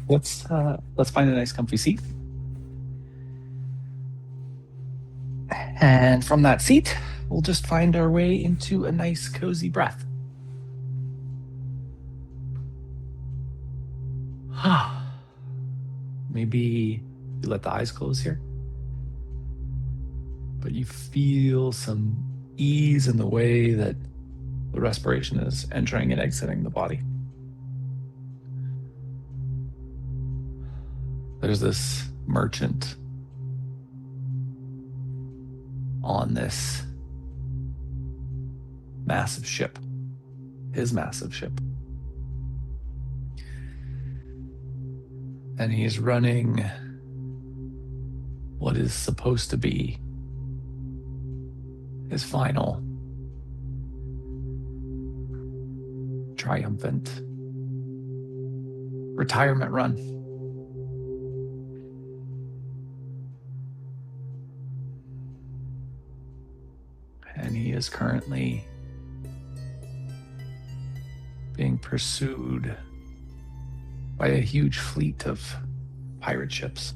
let's find a nice comfy seat. And from that seat, we'll just find our way into a nice cozy breath. Maybe you let the eyes close here, but you feel some ease in the way that the respiration is entering and exiting the body. There's this merchant on this massive ship, his massive ship. And he's running what is supposed to be his final triumphant retirement run. And he is currently being pursued by a huge fleet of pirate ships.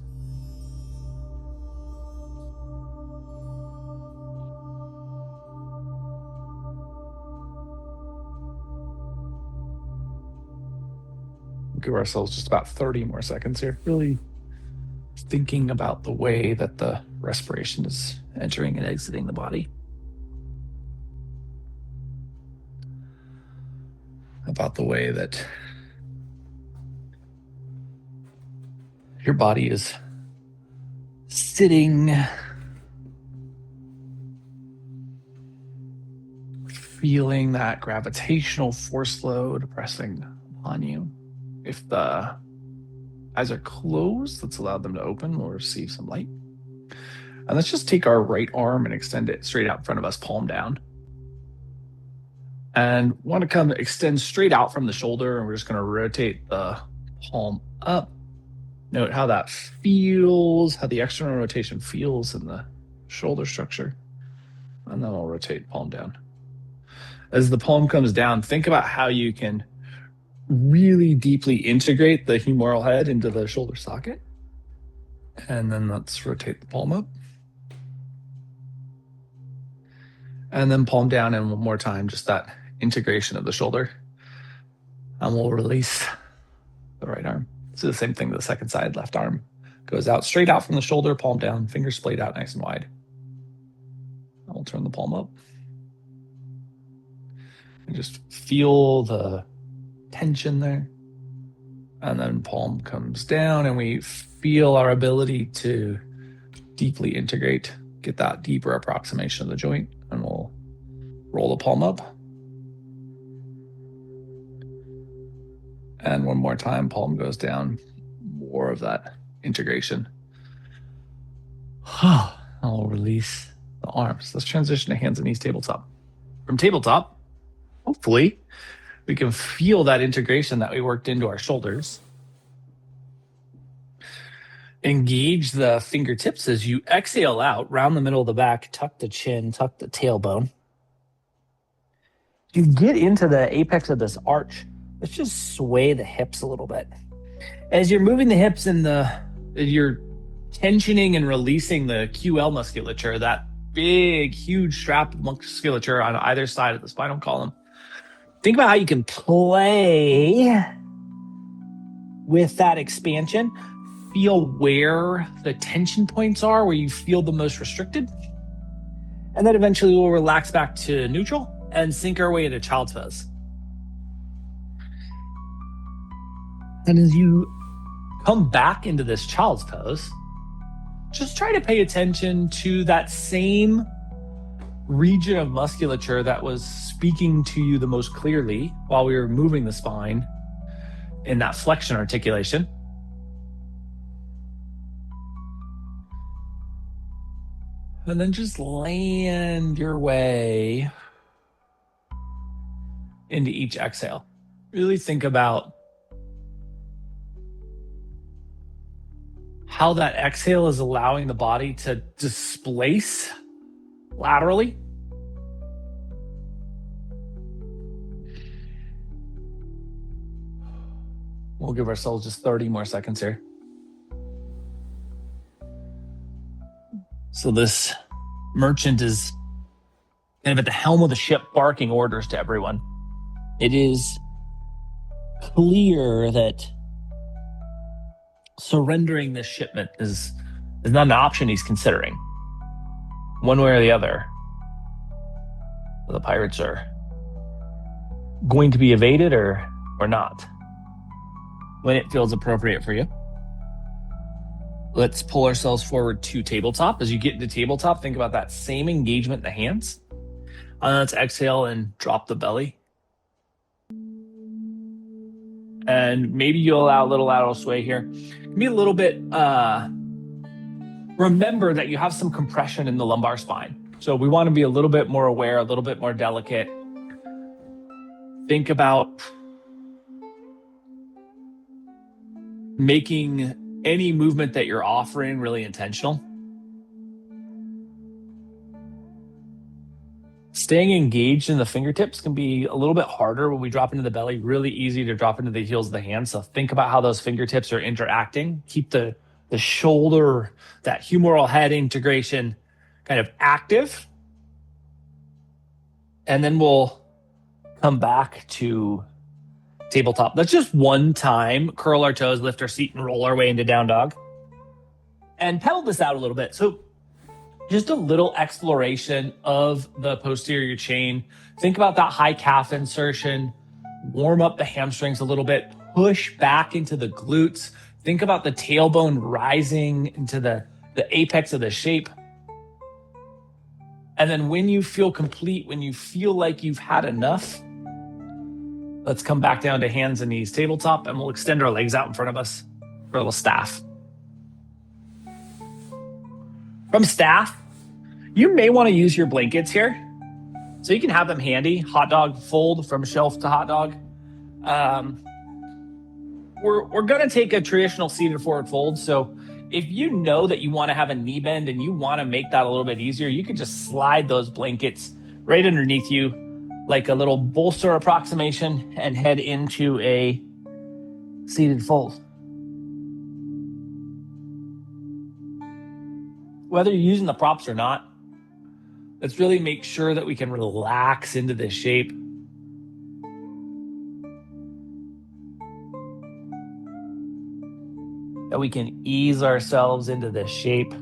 We'll give ourselves just about 30 more seconds here, really thinking about the way that the respiration is entering and exiting the body. About the way that your body is sitting, feeling that gravitational force load pressing upon you. If the eyes are closed, let's allow them to open. We'll receive some light. And let's just take our right arm and extend it straight out in front of us, palm down. And want to come extend straight out from the shoulder, and we're just going to rotate the palm up. Note how that feels, how the external rotation feels in the shoulder structure. And then I'll rotate palm down. As the palm comes down, think about how you can really deeply integrate the humeral head into the shoulder socket. And then let's rotate the palm up. And then palm down, and one more time, just that integration of the shoulder. And we'll release the right arm. So the same thing, the second side, left arm goes out, straight out from the shoulder, palm down, fingers splayed out nice and wide. And we'll turn the palm up. And just feel the tension there. And then palm comes down, and we feel our ability to deeply integrate, get that deeper approximation of the joint. And we'll roll the palm up. And one more time, palm goes down, more of that integration. I'll release the arms. Let's transition to hands and knees, tabletop. From tabletop, hopefully, we can feel that integration that we worked into our shoulders. Engage the fingertips as you exhale out, round the middle of the back, tuck the chin, tuck the tailbone. You get into the apex of this arch. Let's just sway the hips a little bit. As you're moving the hips and you're tensioning and releasing the QL musculature, that big, huge strap of musculature on either side of the spinal column. Think about how you can play with that expansion. Feel where the tension points are, where you feel the most restricted. And then eventually we'll relax back to neutral and sink our way into child's pose. And as you come back into this child's pose, just try to pay attention to that same region of musculature that was speaking to you the most clearly while we were moving the spine in that flexion articulation. And then just land your way into each exhale. Really think about how that exhale is allowing the body to displace laterally. We'll give ourselves just 30 more seconds here. So this merchant is kind of at the helm of the ship, barking orders to everyone. It is clear that surrendering this shipment is not an option he's considering. One way or the other, the pirates are going to be evaded or not. When it feels appropriate for you, let's pull ourselves forward to tabletop. As you get into tabletop, think about that same engagement in the hands. Let's exhale and drop the belly. And maybe you'll allow a little lateral sway here. Be a little bit, remember that you have some compression in the lumbar spine. So we want to be a little bit more aware, a little bit more delicate. Think about making any movement that you're offering really intentional. Staying engaged in the fingertips can be a little bit harder when we drop into the belly, really easy to drop into the heels of the hands. So think about how those fingertips are interacting. Keep the shoulder, that humeral head integration kind of active. And then we'll come back to tabletop. Let's just one time curl our toes, lift our seat, and roll our way into down dog. And pedal this out a little bit. So just a little exploration of the posterior chain. Think about that high calf insertion. Warm up the hamstrings a little bit. Push back into the glutes. Think about the tailbone rising into the apex of the shape. And then when you feel complete, when you feel like you've had enough, let's come back down to hands and knees, tabletop, and we'll extend our legs out in front of us for a little staff. From staff, you may want to use your blankets here. So you can have them handy. Hot dog fold from shelf to hot dog. We're going to take a traditional seated forward fold. So if you know that you want to have a knee bend and you want to make that a little bit easier, you can just slide those blankets right underneath you like a little bolster approximation and head into a seated fold. Whether you're using the props or not, let's really make sure that we can relax into this shape. That we can ease ourselves into this shape.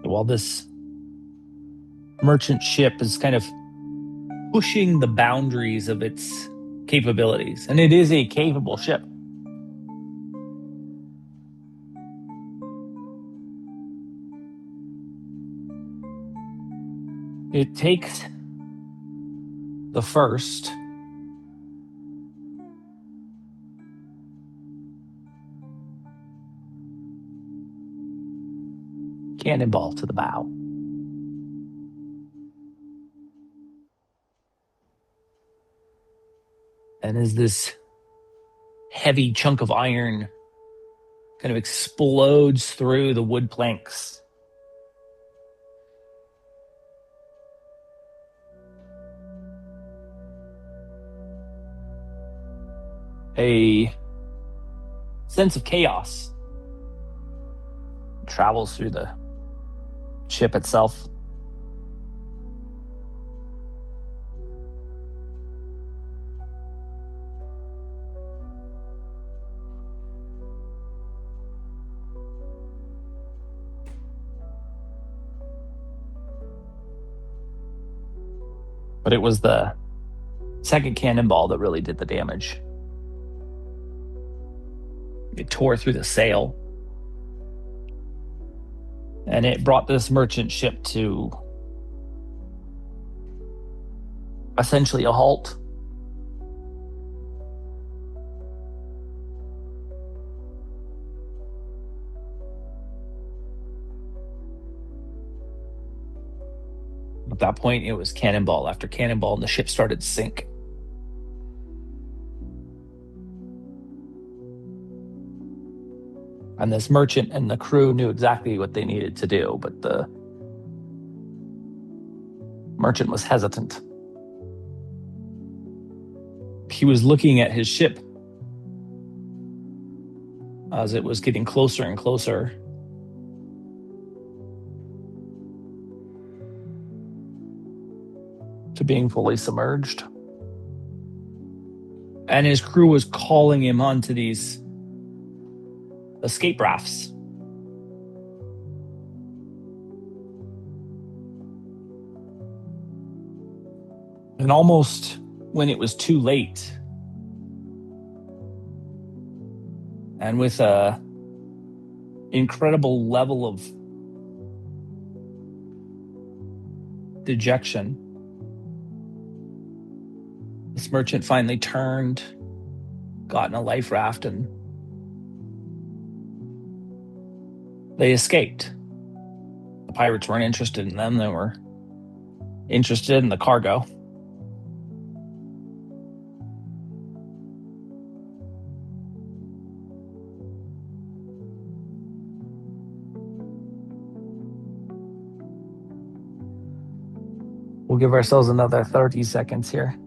While this merchant ship is kind of pushing the boundaries of its capabilities, and it is a capable ship. It takes the first cannonball to the bow. And as this heavy chunk of iron kind of explodes through the wood planks, a sense of chaos travels through the ship itself. But it was the second cannonball that really did the damage. It tore through the sail. And it brought this merchant ship to essentially a halt. At that point, it was cannonball after cannonball, and the ship started to sink. And this merchant and the crew knew exactly what they needed to do, but the merchant was hesitant. He was looking at his ship as it was getting closer and closer. To being fully submerged. And his crew was calling him onto these escape rafts. And almost when it was too late, and with a incredible level of dejection, this merchant finally turned, got in a life raft, and they escaped. The pirates weren't interested in them. They were interested in the cargo. We'll give ourselves another 30 seconds here.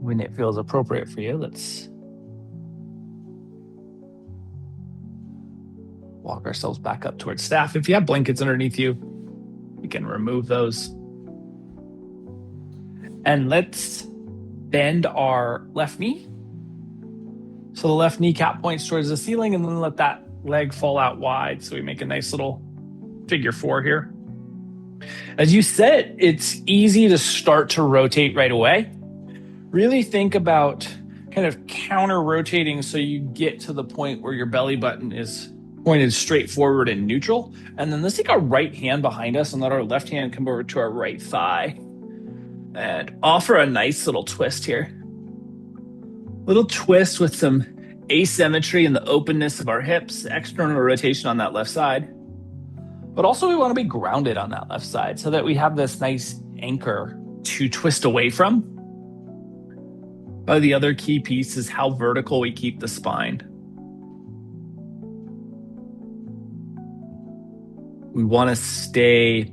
When it feels appropriate for you, let's walk ourselves back up towards staff. If you have blankets underneath you, you can remove those. And let's bend our left knee. So the left kneecap points towards the ceiling, and then let that leg fall out wide. So we make a nice little figure 4 here. As you sit, it's easy to start to rotate right away. Really think about kind of counter rotating so you get to the point where your belly button is pointed straight forward and neutral. And then let's take our right hand behind us and let our left hand come over to our right thigh and offer a nice little twist here. Little twist with some asymmetry and the openness of our hips, external rotation on that left side. But also we want to be grounded on that left side so that we have this nice anchor to twist away from. The other key piece is how vertical we keep the spine. We want to stay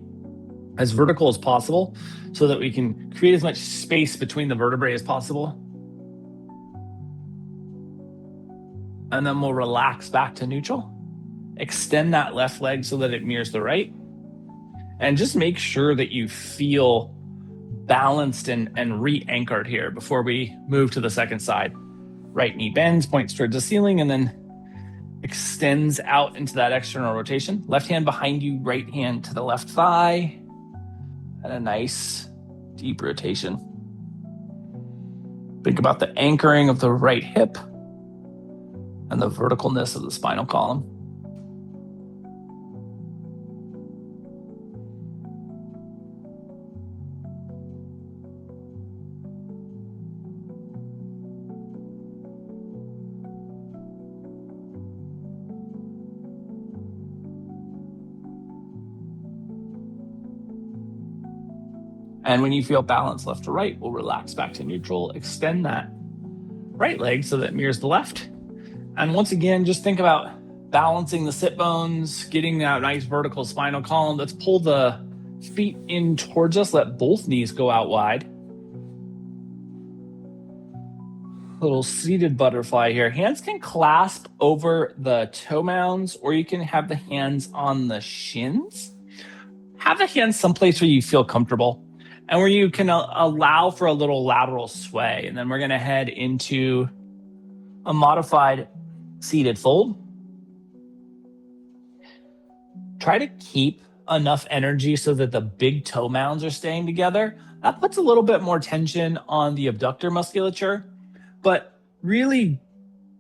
as vertical as possible so that we can create as much space between the vertebrae as possible. And then we'll relax back to neutral. Extend that left leg so that it mirrors the right. And just make sure that you feel balanced and re-anchored here before we move to the second side. Right knee bends, points towards the ceiling, and then extends out into that external rotation. Left hand behind you, right hand to the left thigh, and a nice deep rotation. Think about the anchoring of the right hip and the verticalness of the spinal column. And when you feel balance left to right, we'll relax back to neutral, extend that right leg so that it mirrors the left. And once again, just think about balancing the sit bones, getting that nice vertical spinal column. Let's pull the feet in towards us. Let both knees go out wide. Little seated butterfly here. Hands can clasp over the toe mounds, or you can have the hands on the shins. Have the hands someplace where you feel comfortable and where you can allow for a little lateral sway. And then we're going to head into a modified seated fold. Try to keep enough energy so that the big toe mounds are staying together. That puts a little bit more tension on the abductor musculature, but really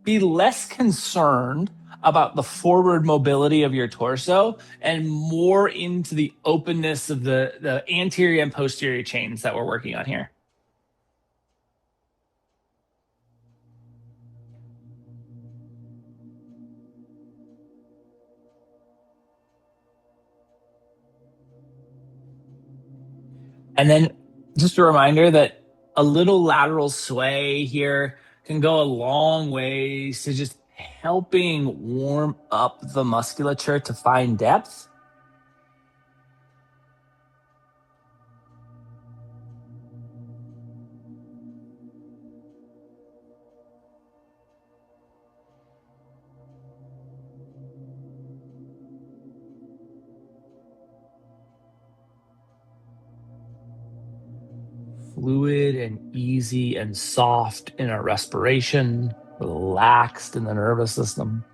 be less concerned about the forward mobility of your torso and more into the openness of the anterior and posterior chains that we're working on here. And then just a reminder that a little lateral sway here can go a long ways to just helping warm up the musculature to find depth. Fluid and easy and soft in our respiration, relaxed in the nervous system.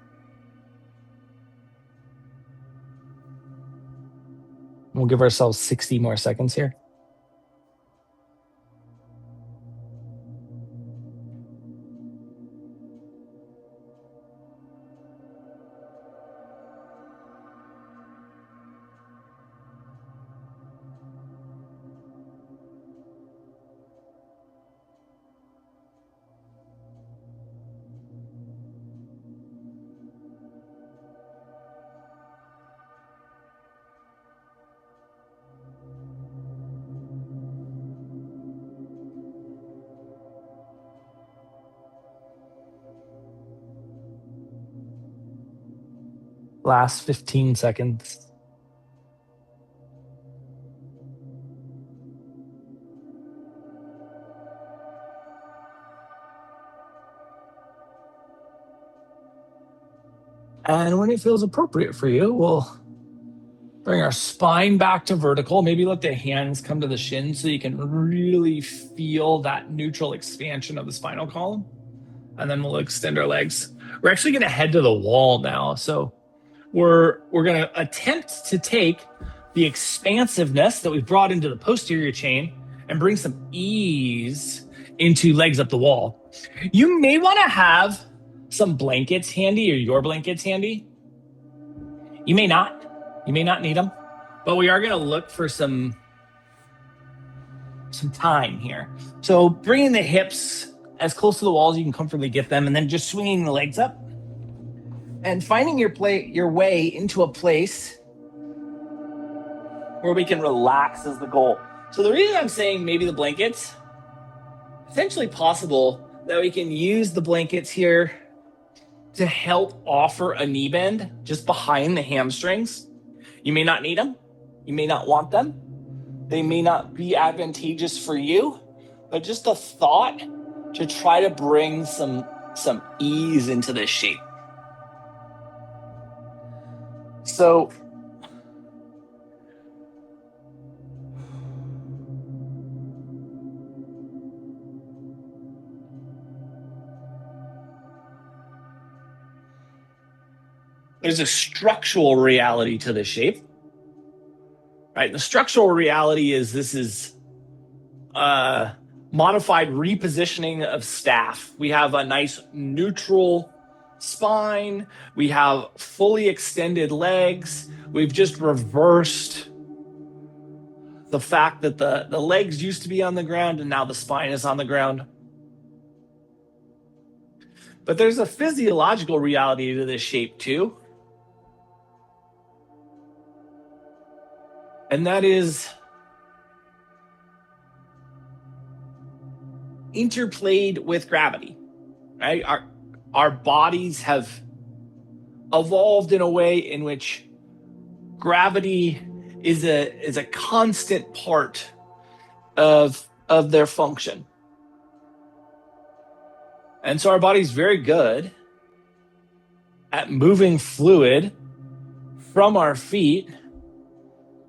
We'll give ourselves 60 more seconds here. Last 15 seconds. And when it feels appropriate for you, we'll bring our spine back to vertical. Maybe let the hands come to the shins so you can really feel that neutral expansion of the spinal column. And then we'll extend our legs. We're actually going to head to the wall now. So we're going to attempt to take the expansiveness that we've brought into the posterior chain and bring some ease into legs up the wall. You may want to have some blankets handy, or your blankets handy. You may not. You may not need them, but we are going to look for some time here. So bringing the hips as close to the wall as you can comfortably get them, and then just swinging the legs up and finding your way into a place where we can relax is the goal. So the reason I'm saying maybe the blankets, potentially possible that we can use the blankets here to help offer a knee bend just behind the hamstrings. You may not need them. You may not want them. They may not be advantageous for you, but just a thought to try to bring some ease into this shape. So there's a structural reality to this shape, right? The structural reality is this is modified repositioning of staff. We have a nice neutral spine. We have fully extended legs. We've just reversed the fact that the legs used to be on the ground and now the spine is on the ground. But there's a physiological reality to this shape too. And that is interplayed with gravity, right? Our bodies have evolved in a way in which gravity is a constant part of their function. And so our body's very good at moving fluid from our feet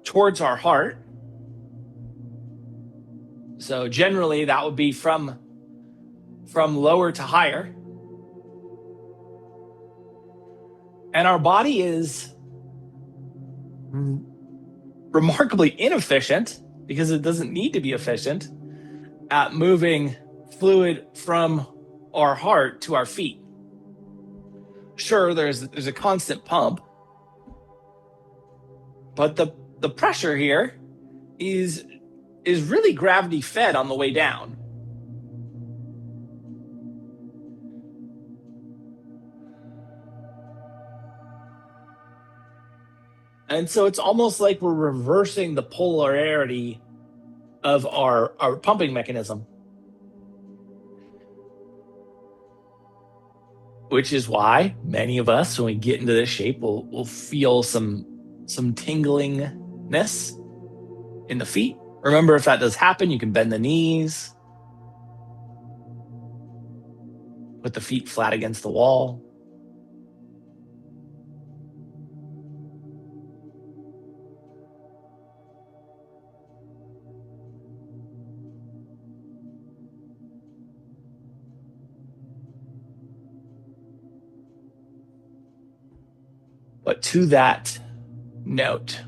towards our heart. So generally that would be from lower to higher. And our body is remarkably inefficient, because it doesn't need to be efficient, at moving fluid from our heart to our feet. Sure, there's a constant pump, but the pressure here is really gravity fed on the way down. And so it's almost like we're reversing the polarity of our pumping mechanism. Which is why many of us, when we get into this shape, will feel some tinglingness in the feet. Remember, if that does happen, you can bend the knees, put the feet flat against the wall. But to that note,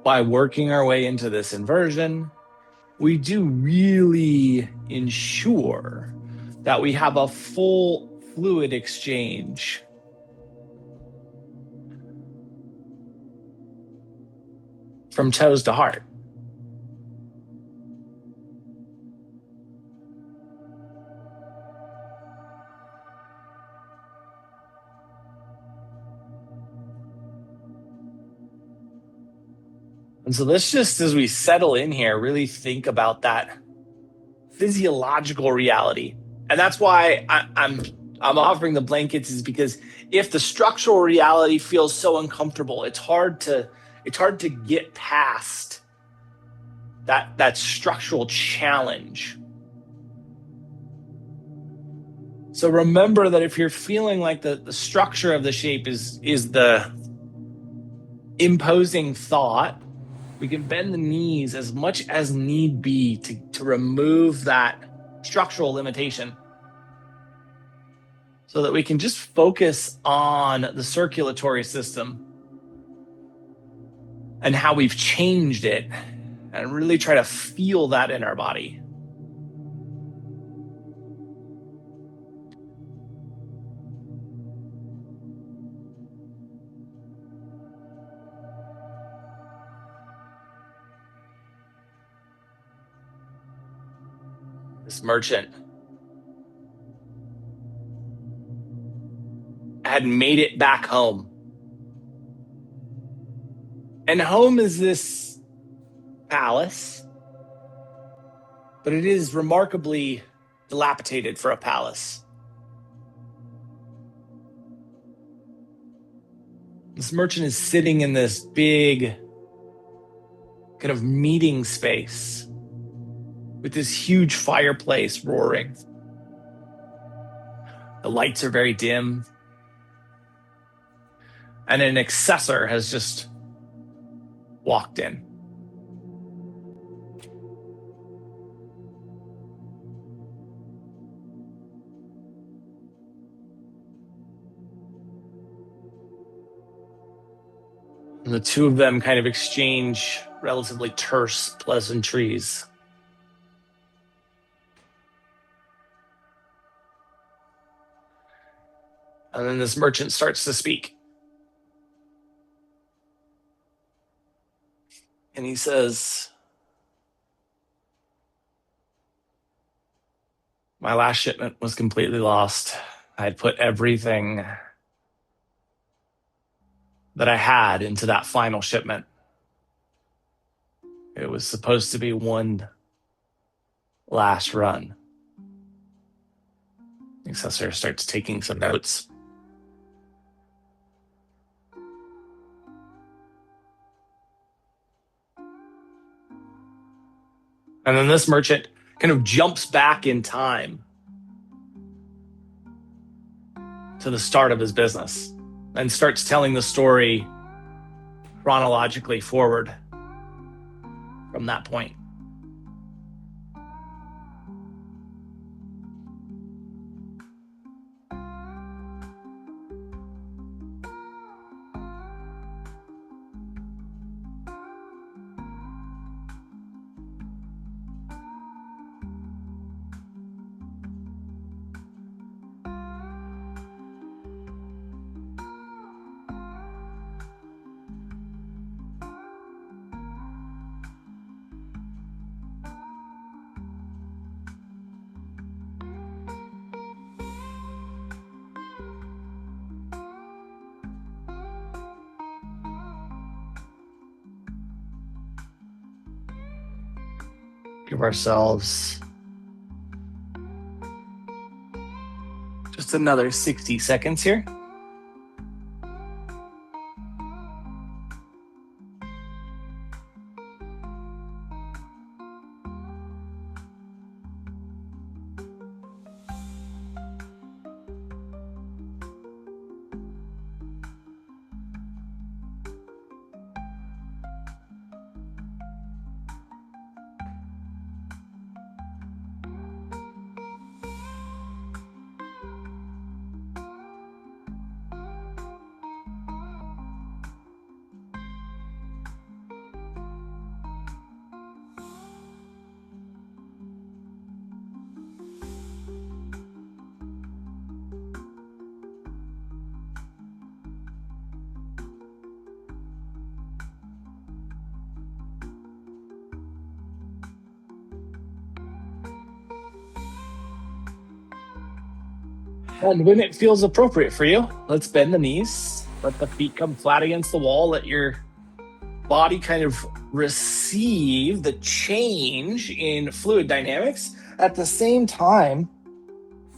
by working our way into this inversion, we do really ensure that we have a full fluid exchange from toes to heart. And so let's just, as we settle in here, really think about that physiological reality. And that's why I'm offering the blankets, is because if the structural reality feels so uncomfortable, it's hard to get past that structural challenge. So remember that if you're feeling like the structure of the shape is the imposing thought, we can bend the knees as much as need be to remove that structural limitation, so that we can just focus on the circulatory system and how we've changed it, and really try to feel that in our body. This merchant had made it back home. And home is this palace, but it is remarkably dilapidated for a palace. This merchant is sitting in this big kind of meeting space with this huge fireplace roaring. The lights are very dim, and an accessor has just walked in. And the two of them kind of exchange relatively terse pleasantries. And then this merchant starts to speak. And he says, "My last shipment was completely lost. I had put everything that I had into that final shipment. It was supposed to be one last run." The accessor starts taking some notes. And then this merchant kind of jumps back in time to the start of his business and starts telling the story chronologically forward from that point. Give ourselves just another 60 seconds here. And when it feels appropriate for you, let's bend the knees. Let the feet come flat against the wall. Let your body kind of receive the change in fluid dynamics. At the same time,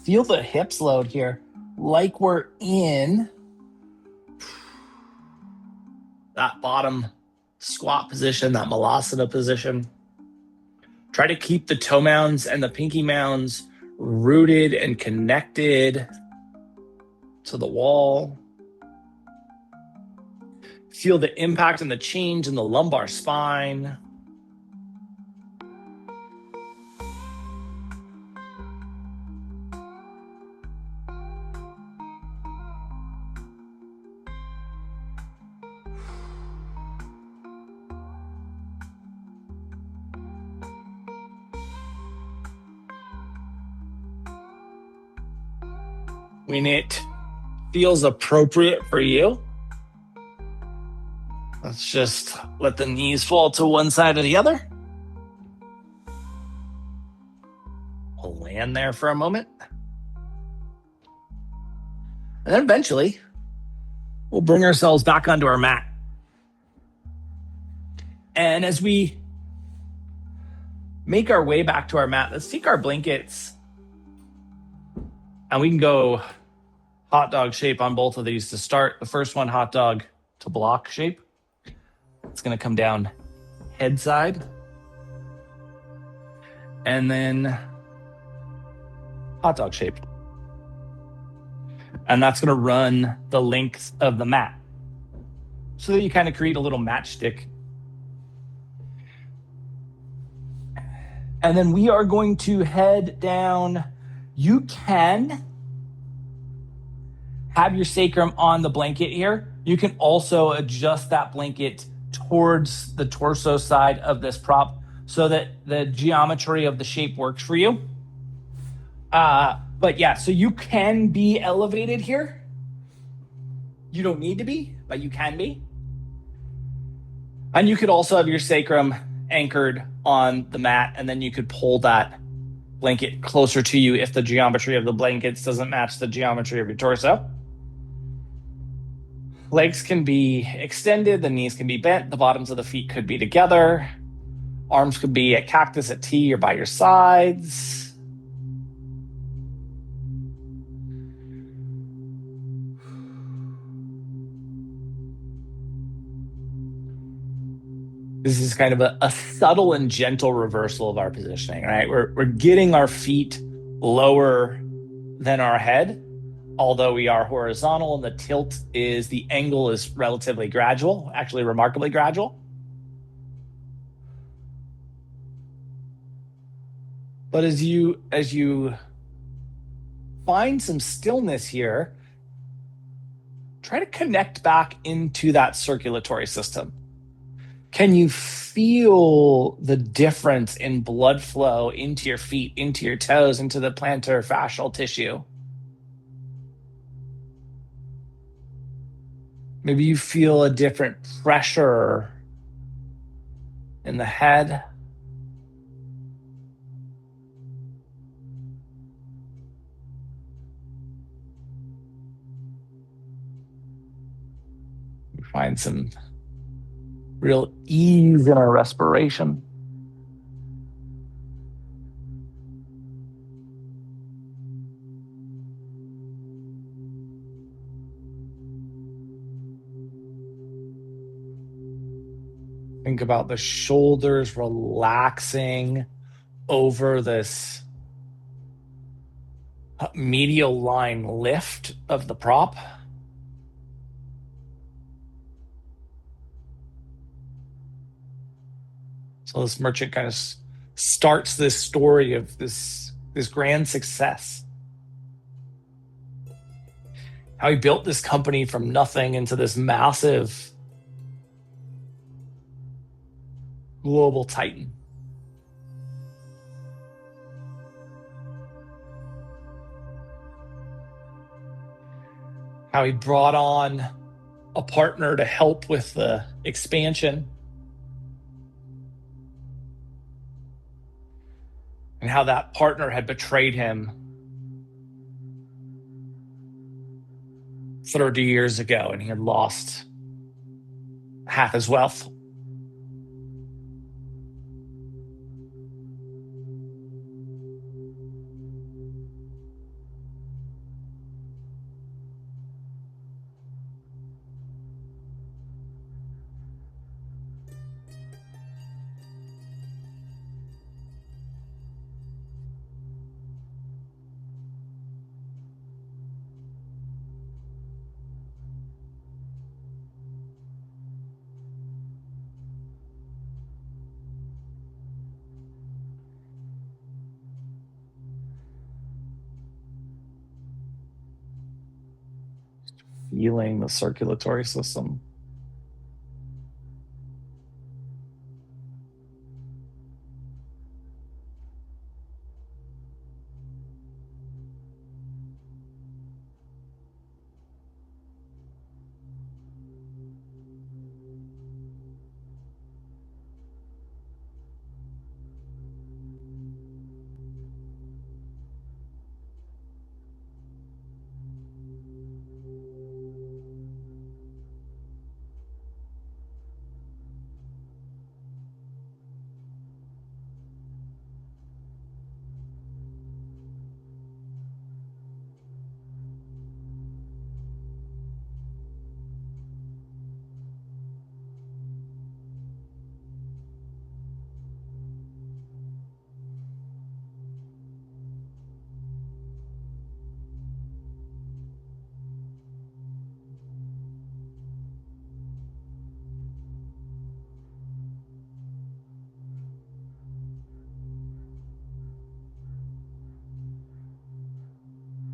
feel the hips load here, like we're in that bottom squat position, that malasana position. Try to keep the toe mounds and the pinky mounds rooted and connected to the wall. Feel the impact and the change in the lumbar spine. When it feels appropriate for you, let's just let the knees fall to one side or the other. We'll land there for a moment. And then eventually, we'll bring ourselves back onto our mat. And as we make our way back to our mat, let's take our blankets and we can go hot dog shape on both of these to start. The first one, hot dog to block shape. It's going to come down head side. And then hot dog shape. And that's going to run the length of the mat, so that you kind of create a little matchstick. And then we are going to head down. You can have your sacrum on the blanket here. You can also adjust that blanket towards the torso side of this prop so that the geometry of the shape works for you. But yeah, so you can be elevated here. You don't need to be, but you can be. And you could also have your sacrum anchored on the mat, and then you could pull that blanket closer to you if the geometry of the blankets doesn't match the geometry of your torso. Legs can be extended, the knees can be bent, the bottoms of the feet could be together. Arms could be at cactus, at T, or by your sides. This is kind of a subtle and gentle reversal of our positioning, right? We're getting our feet lower than our head, although we are horizontal, and the angle is relatively gradual, actually remarkably gradual. But as you find some stillness here, try to connect back into that circulatory system. Can you feel the difference in blood flow into your feet, into your toes, into the plantar fascial tissue? Maybe you feel a different pressure in the head. You find some real ease in our respiration. Think about the shoulders relaxing over this medial line lift of the prop. So this merchant kind of starts this story of this grand success. How he built this company from nothing into this massive global titan. How he brought on a partner to help with the expansion. And how that partner had betrayed him 30 years ago, and he had lost half his wealth. Feeling the circulatory system.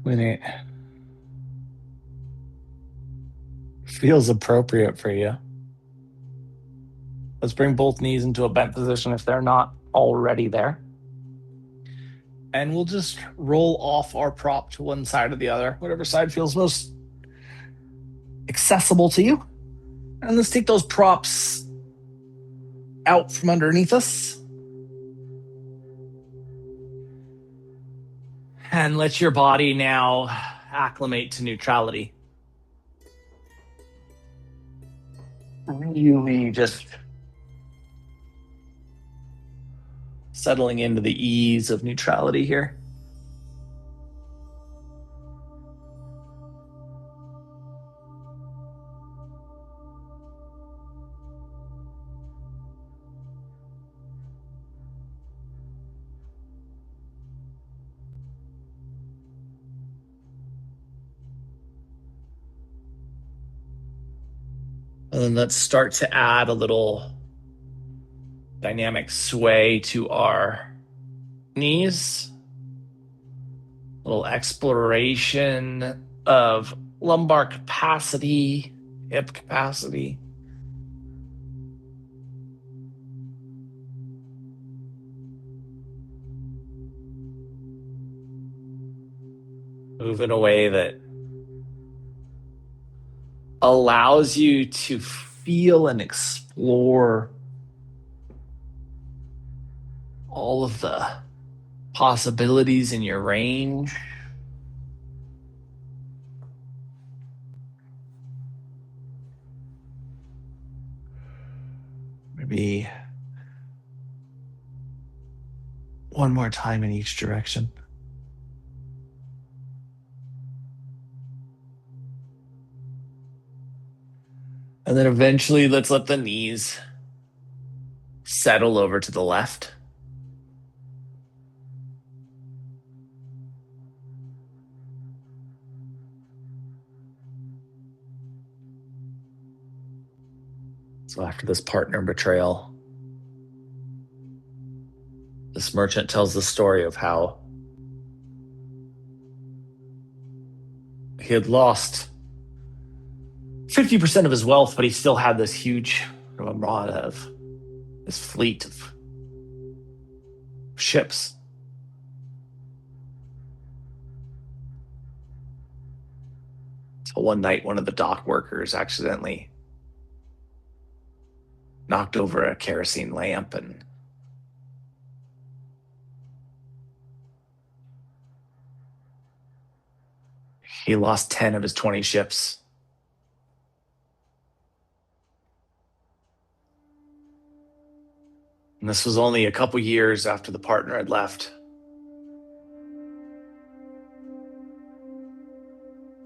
When it feels appropriate for you, let's bring both knees into a bent position if they're not already there. And we'll just roll off our prop to one side or the other, whatever side feels most accessible to you. And let's take those props out from underneath us. And let your body now acclimate to neutrality. Really just settling into the ease of neutrality here. And then let's start to add a little dynamic sway to our knees. A little exploration of lumbar capacity, hip capacity. Move in a way that allows you to feel and explore all of the possibilities in your range. Maybe one more time in each direction. And then eventually let's let the knees settle over to the left. So after this partner betrayal, this merchant tells the story of how he had lost 50% of his wealth, but he still had this huge armada of this fleet of ships. So one night, one of the dock workers accidentally knocked over a kerosene lamp, and he lost 10 of his 20 ships. And this was only a couple years after the partner had left.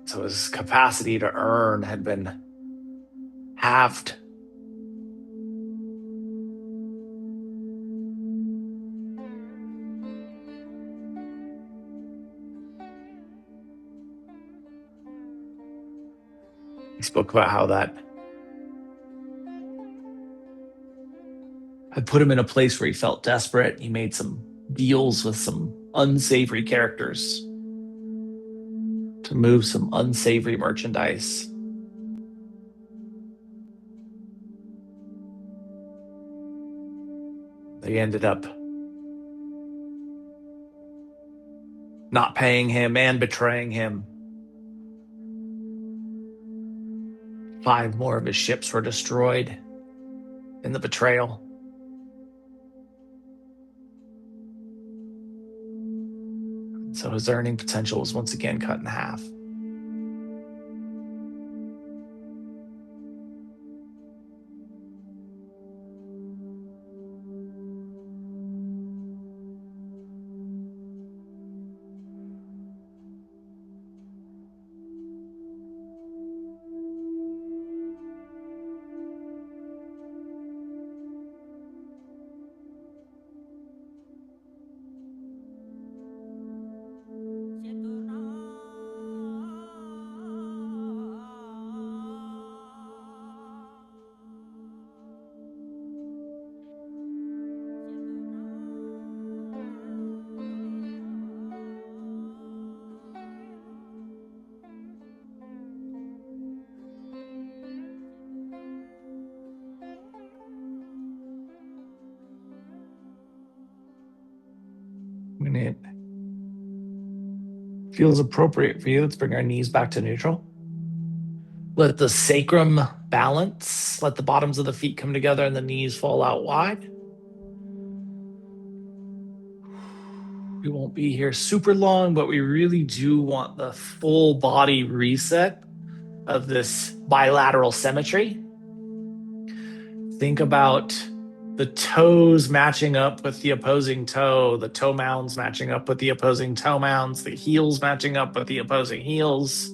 So his capacity to earn had been halved. He spoke about how that had put him in a place where he felt desperate. He made some deals with some unsavory characters to move some unsavory merchandise. They ended up not paying him and betraying him. 5 more of his ships were destroyed in the betrayal. So his earning potential was once again cut in half. When it feels appropriate for you, let's bring our knees back to neutral. Let the sacrum balance. Let the bottoms of the feet come together and the knees fall out wide. We won't be here super long, but we really do want the full body reset of this bilateral symmetry. Think about the toes matching up with the opposing toe, the toe mounds matching up with the opposing toe mounds, the heels matching up with the opposing heels.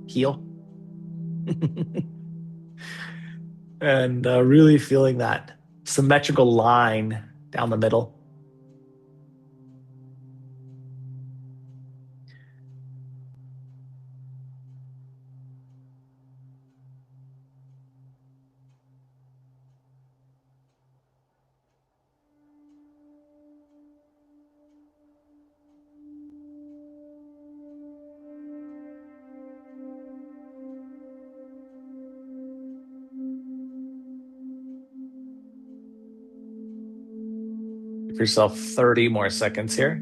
Heel. And really feeling that symmetrical line down the middle. Give yourself 30 more seconds here.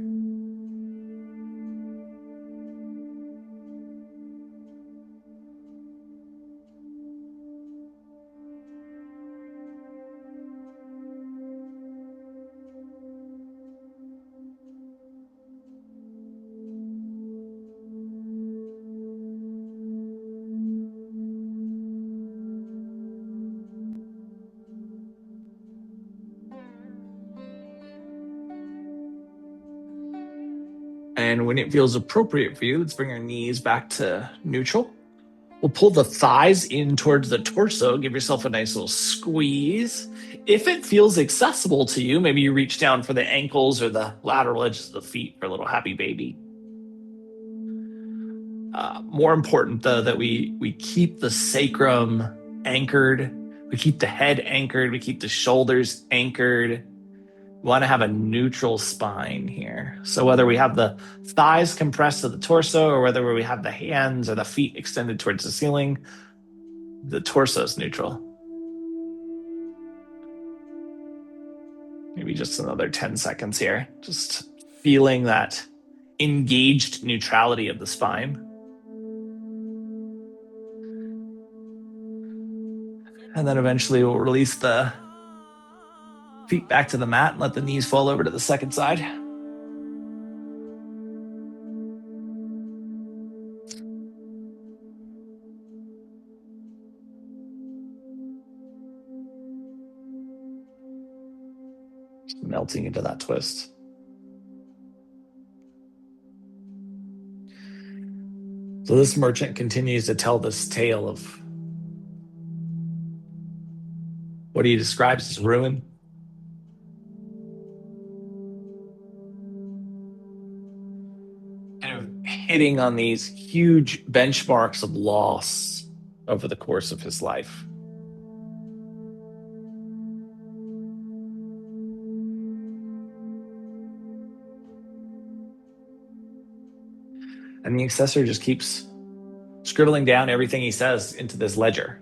And when it feels appropriate for you, let's bring our knees back to neutral. We'll pull the thighs in towards the torso. Give yourself a nice little squeeze. If it feels accessible to you, maybe you reach down for the ankles or the lateral edges of the feet for a little happy baby. More important, though, that we keep the sacrum anchored. We keep the head anchored. We keep the shoulders anchored. We want to have a neutral spine here. So whether we have the thighs compressed to the torso or whether we have the hands or the feet extended towards the ceiling, the torso is neutral. Maybe just another 10 seconds here. Just feeling that engaged neutrality of the spine. And then eventually we'll release the feet back to the mat and let the knees fall over to the second side. Just melting into that twist. So this merchant continues to tell this tale of what he describes as ruin. Kind of hitting on these huge benchmarks of loss over the course of his life. And the assessor just keeps scribbling down everything he says into this ledger.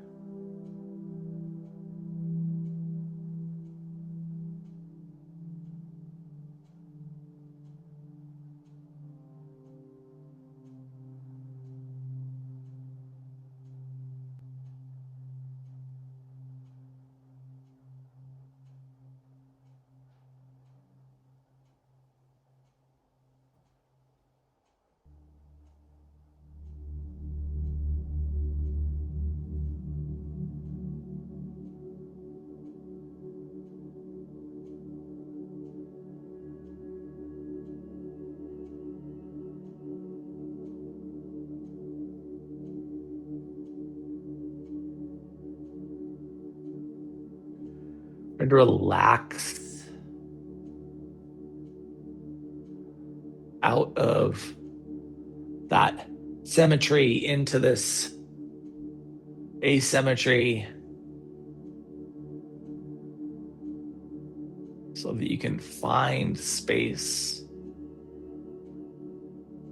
And relax out of that symmetry into this asymmetry so that you can find space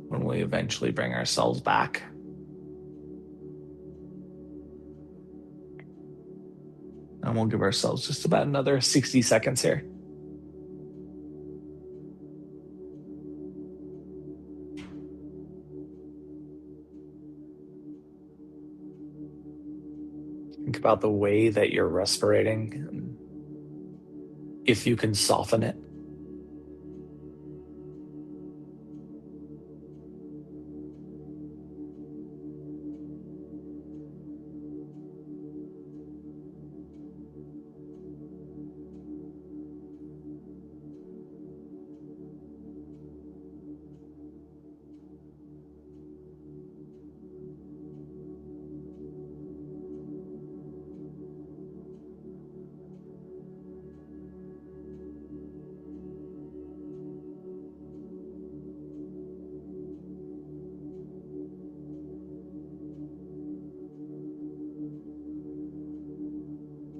when we eventually bring ourselves back. And we'll give ourselves just about another 60 seconds here. Think about the way that you're respirating, and if you can soften it.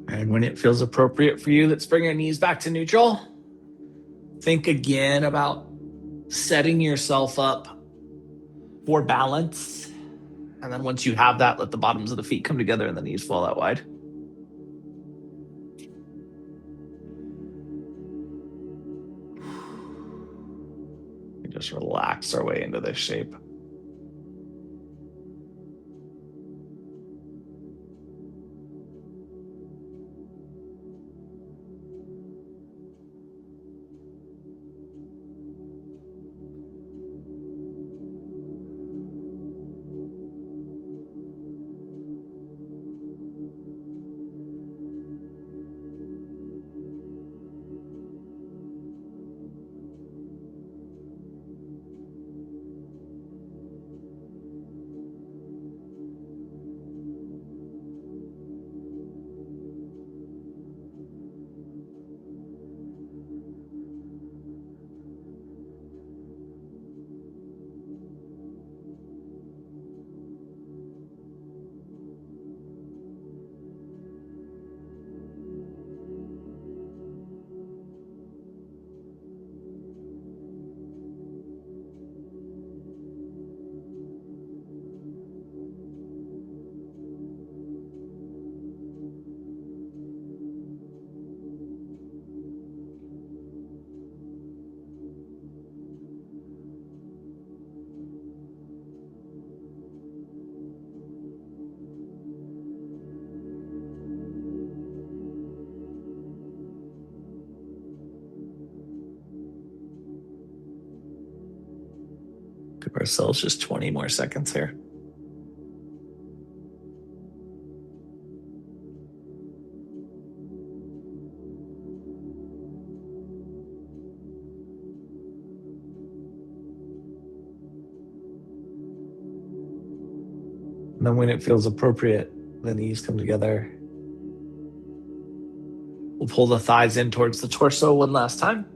And when it feels appropriate for you, let's bring our knees back to neutral. Think again about setting yourself up for balance. And then once you have that, let the bottoms of the feet come together and the knees fall out wide. We just relax our way into this shape. Give ourselves just 20 more seconds here. And then when it feels appropriate, the knees come together. We'll pull the thighs in towards the torso one last time.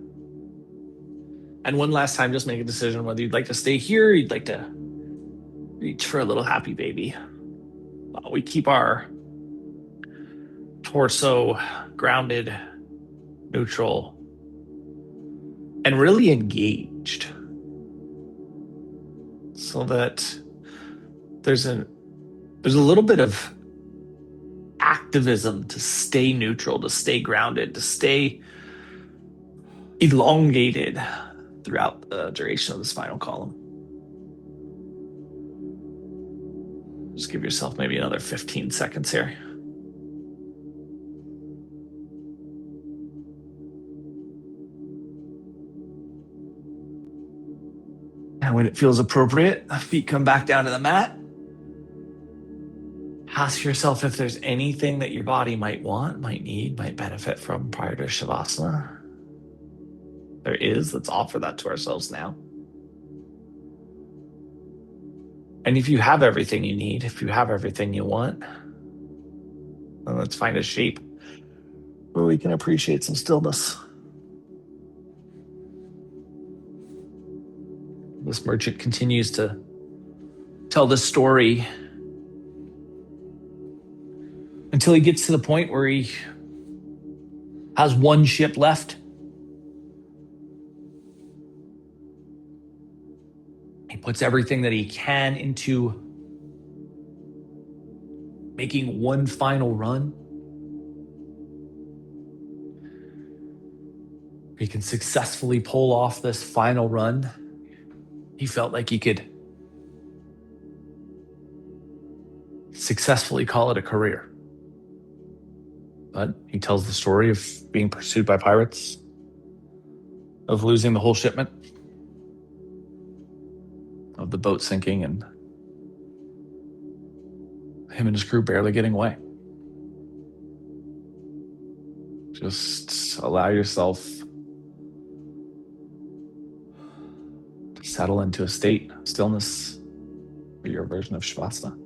And one last time, just make a decision whether you'd like to stay here or you'd like to reach for a little happy baby. We keep our torso grounded, neutral, and really engaged, so that there's a little bit of activism to stay neutral, to stay grounded, to stay elongated throughout the duration of the spinal column. Just give yourself maybe another 15 seconds here. And when it feels appropriate, feet come back down to the mat. Ask yourself if there's anything that your body might want, might need, might benefit from prior to Shavasana. There is, let's offer that to ourselves now. And if you have everything you need, if you have everything you want, then let's find a shape where we can appreciate some stillness. This merchant continues to tell this story until he gets to the point where he has one ship left. He puts everything that he can into making one final run. He can successfully pull off this final run. He felt like he could successfully call it a career. But he tells the story of being pursued by pirates, of losing the whole shipment, of the boat sinking, and him and his crew barely getting away. Just allow yourself to settle into a state of stillness for your version of Shavasana.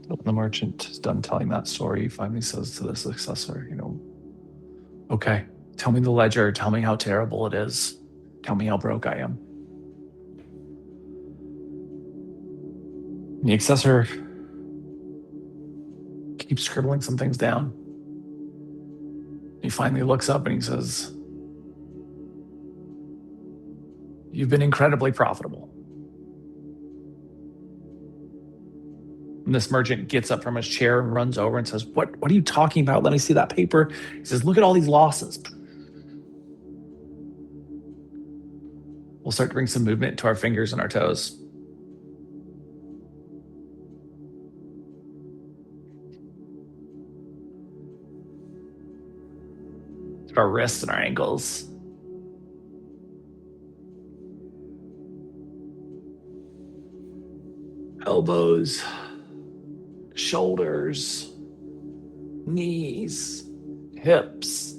When the merchant is done telling that story, he finally says to the successor, okay, tell me the ledger, tell me how terrible it is, tell me how broke I am. And the successor keeps scribbling some things down. He finally looks up and he says, you've been incredibly profitable. And this merchant gets up from his chair and runs over and says, what are you talking about? Let me see that paper. He says, look at all these losses. We'll start to bring some movement to our fingers and our toes. To our wrists and our ankles. Elbows, shoulders, knees, hips.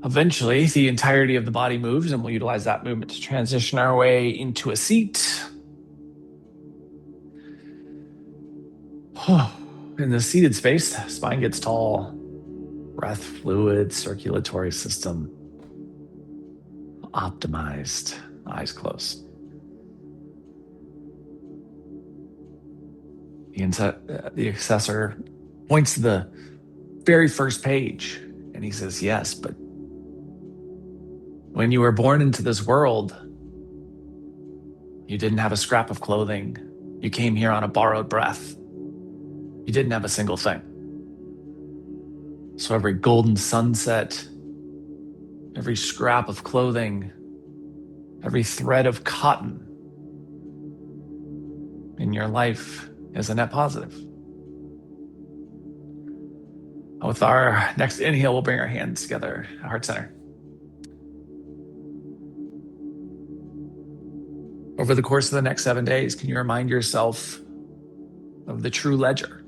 Eventually, the entirety of the body moves, and we'll utilize that movement to transition our way into a seat. In the seated space, spine gets tall, breath fluid, circulatory system optimized, eyes closed. The assessor points to the very first page, and he says, yes, but when you were born into this world, you didn't have a scrap of clothing. You came here on a borrowed breath. You didn't have a single thing. So every golden sunset, every scrap of clothing, every thread of cotton in your life is a net positive. With our next inhale, we'll bring our hands together, heart center. Over the course of the next 7 days, can you remind yourself of the true ledger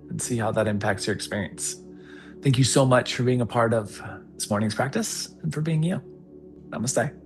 and see how that impacts your experience? Thank you so much for being a part of this morning's practice and for being you. Namaste.